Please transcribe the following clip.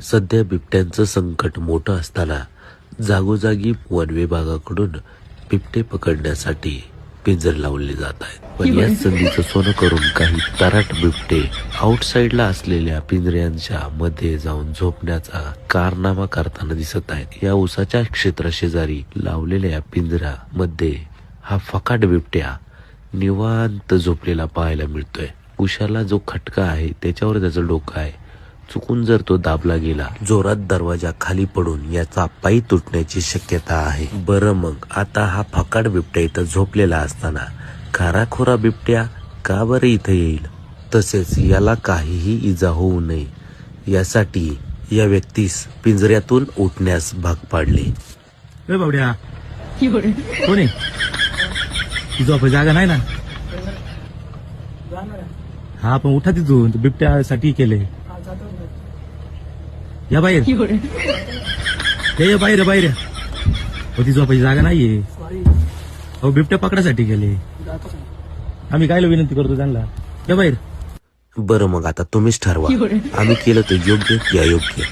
सध्या बिबट्यांचं संकट मोठं असताना जागोजागी वन विभागाकडून बिबटे पकडण्यासाठी पिंजर लावले जात आहेत. पण या संधीचं सोनं करून काही तराट बिबटे आउटसाइडला असलेल्या पिंजऱ्यांच्या मध्ये जाऊन झोपण्याचा कारनामा करताना दिसत आहेत. या उसाच्या क्षेत्राशेजारी लावलेल्या पिंजऱ्यामध्ये हा फकाट बिबट्या निवांत झोपलेला पाहायला मिळतोय. उशाला जो खटका आहे त्याच्यावर त्याचं डोकं आहे. चुकून जर तो दाबला गेला, जोरात दरवाजा खाली पडून याचा पाय तुटण्याची शक्यता आहे. बरं, मग आता हा फकाट बिबट्या इथं झोपलेला असताना खाराखोरा बिबट्या का बरं इथं येईल? तसेच याला काहीही इजा होऊ नये यासाठी या व्यक्तीस पिंजऱ्यातून उठण्यास भाग पाडले. बावड्या कोण आहे? तुझा जागा नाही ना? हा, पण उठा तिथून. बिबट्यासाठी केले. या बाहेर, हे बाहेर बाहेर. ती झोपायची जागा नाहीये. अहो, बिबट्या पकडासाठी गेले. आम्ही काय विनंती करतो त्यांना, या बाहेर. बरं, मग आता तुम्हीच ठरवा, आम्ही केलं तर योग्य की अयोग्य.